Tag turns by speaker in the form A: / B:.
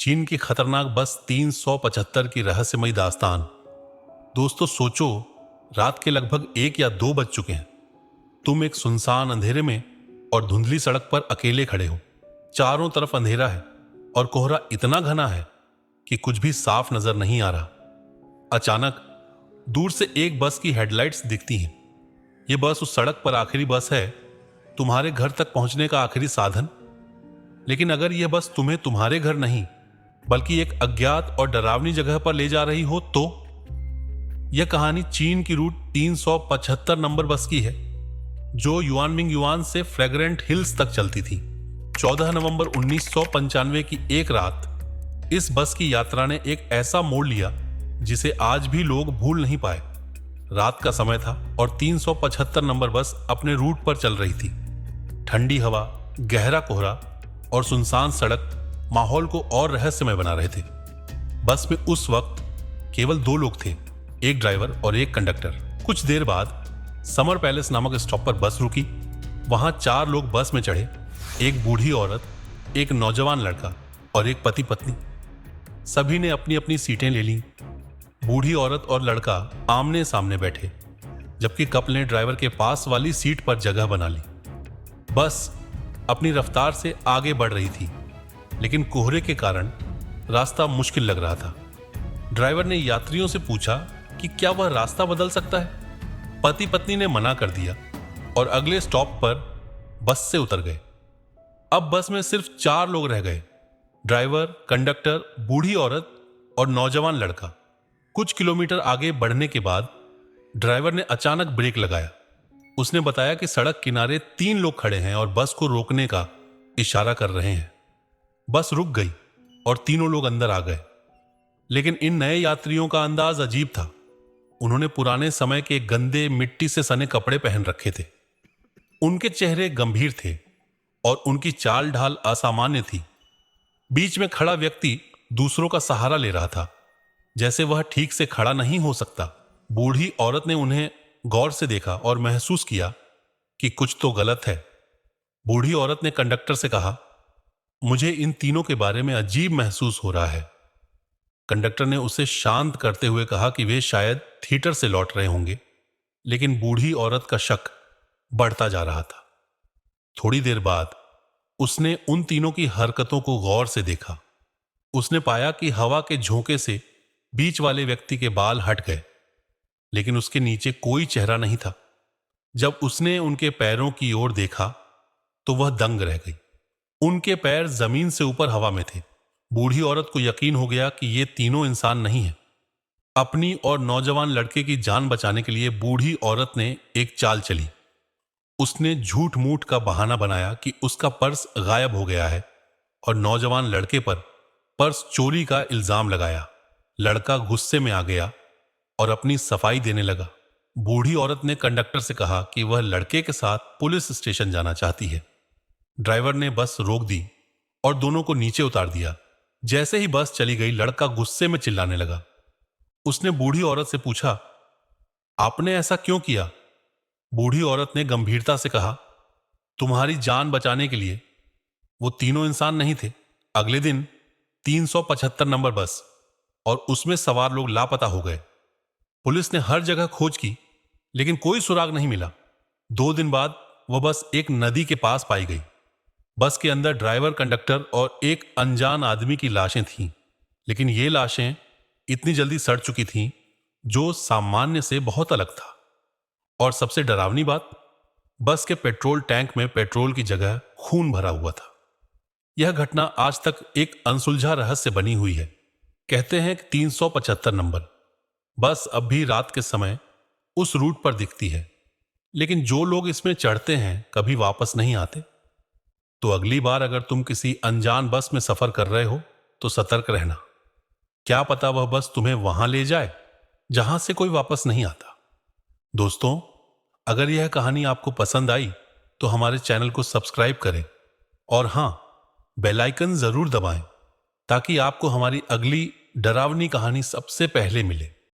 A: चीन की खतरनाक बस 375 की रहस्यमयी दास्तान। दोस्तों सोचो, रात के लगभग 1 या 2 बज चुके हैं। तुम एक सुनसान अंधेरे में और धुंधली सड़क पर अकेले खड़े हो। चारों तरफ अंधेरा है और कोहरा इतना घना है कि कुछ भी साफ नजर नहीं आ रहा। अचानक दूर से एक बस की हेडलाइट्स दिखती हैं। यह बस उस सड़क पर आखिरी बस है, तुम्हारे घर तक पहुंचने का आखिरी साधन। लेकिन अगर यह बस तुम्हें तुम्हारे घर नहीं बल्कि एक अज्ञात और डरावनी जगह पर ले जा रही हो तो? यह कहानी चीन की रूट 375 नंबर बस की है, जो युआनमिंग युआन से फ्रेग्रेंट हिल्स तक चलती थी। 14 नवंबर 1995 की एक रात इस बस की यात्रा ने एक ऐसा मोड़ लिया जिसे आज भी लोग भूल नहीं पाए। रात का समय था और 375 नंबर बस अपने रूट पर चल रही थी। ठंडी हवा, गहरा कोहरा और सुनसान सड़क माहौल को और रहस्यमय बना रहे थे। बस में उस वक्त केवल 2 लोग थे, एक ड्राइवर और एक कंडक्टर। कुछ देर बाद समर पैलेस नामक स्टॉप पर बस रुकी। वहां 4 लोग बस में चढ़े, एक बूढ़ी औरत, एक नौजवान लड़का और एक पति पत्नी। सभी ने अपनी अपनी सीटें ले लीं। बूढ़ी औरत और लड़का आमने सामने बैठे, जबकि कपल ने ड्राइवर के पास वाली सीट पर जगह बना ली। बस अपनी रफ्तार से आगे बढ़ रही थी, लेकिन कोहरे के कारण रास्ता मुश्किल लग रहा था। ड्राइवर ने यात्रियों से पूछा कि क्या वह रास्ता बदल सकता है। पति पत्नी ने मना कर दिया और अगले स्टॉप पर बस से उतर गए। अब बस में सिर्फ 4 लोग रह गए, ड्राइवर, कंडक्टर, बूढ़ी औरत और नौजवान लड़का। कुछ किलोमीटर आगे बढ़ने के बाद ड्राइवर ने अचानक ब्रेक लगाया। उसने बताया कि सड़क किनारे 3 लोग खड़े हैं और बस को रोकने का इशारा कर रहे हैं। बस रुक गई और तीनों लोग अंदर आ गए। लेकिन इन नए यात्रियों का अंदाज अजीब था। उन्होंने पुराने समय के गंदे, मिट्टी से सने कपड़े पहन रखे थे। उनके चेहरे गंभीर थे और उनकी चाल ढाल असामान्य थी। बीच में खड़ा व्यक्ति दूसरों का सहारा ले रहा था, जैसे वह ठीक से खड़ा नहीं हो सकता। बूढ़ी औरत ने उन्हें गौर से देखा और महसूस किया कि कुछ तो गलत है। बूढ़ी औरत ने कंडक्टर से कहा, मुझे इन तीनों के बारे में अजीब महसूस हो रहा है। कंडक्टर ने उसे शांत करते हुए कहा कि वे शायद थिएटर से लौट रहे होंगे, लेकिन बूढ़ी औरत का शक बढ़ता जा रहा था। थोड़ी देर बाद उसने उन तीनों की हरकतों को गौर से देखा। उसने पाया कि हवा के झोंके से बीच वाले व्यक्ति के बाल हट गए, लेकिन उसके नीचे कोई चेहरा नहीं था। जब उसने उनके पैरों की ओर देखा तो वह दंग रह गई। उनके पैर जमीन से ऊपर हवा में थे। बूढ़ी औरत को यकीन हो गया कि ये तीनों इंसान नहीं हैं। अपनी और नौजवान लड़के की जान बचाने के लिए बूढ़ी औरत ने एक चाल चली। उसने झूठ मूठ का बहाना बनाया कि उसका पर्स गायब हो गया है और नौजवान लड़के पर पर्स चोरी का इल्जाम लगाया। लड़का गुस्से में आ गया और अपनी सफाई देने लगा। बूढ़ी औरत ने कंडक्टर से कहा कि वह लड़के के साथ पुलिस स्टेशन जाना चाहती है। ड्राइवर ने बस रोक दी और दोनों को नीचे उतार दिया। जैसे ही बस चली गई, लड़का गुस्से में चिल्लाने लगा। उसने बूढ़ी औरत से पूछा, आपने ऐसा क्यों किया? बूढ़ी औरत ने गंभीरता से कहा, तुम्हारी जान बचाने के लिए। वो तीनों इंसान नहीं थे। अगले दिन 375 नंबर बस और उसमें सवार लोग लापता हो गए। पुलिस ने हर जगह खोज की, लेकिन कोई सुराग नहीं मिला। 2 दिन बाद वह बस एक नदी के पास पाई गई। बस के अंदर ड्राइवर, कंडक्टर और एक अनजान आदमी की लाशें थीं, लेकिन ये लाशें इतनी जल्दी सड़ चुकी थीं जो सामान्य से बहुत अलग था। और सबसे डरावनी बात, बस के पेट्रोल टैंक में पेट्रोल की जगह खून भरा हुआ था। यह घटना आज तक एक अनसुलझा रहस्य बनी हुई है। कहते हैं कि 375 नंबर बस अब भी रात के समय उस रूट पर दिखती है, लेकिन जो लोग इसमें चढ़ते हैं कभी वापस नहीं आते। तो अगली बार अगर तुम किसी अनजान बस में सफर कर रहे हो तो सतर्क रहना। क्या पता वह बस तुम्हें वहां ले जाए जहां से कोई वापस नहीं आता। दोस्तों, अगर यह कहानी आपको पसंद आई तो हमारे चैनल को सब्सक्राइब करें और हां, बेल आइकन जरूर दबाएं ताकि आपको हमारी अगली डरावनी कहानी सबसे पहले मिले।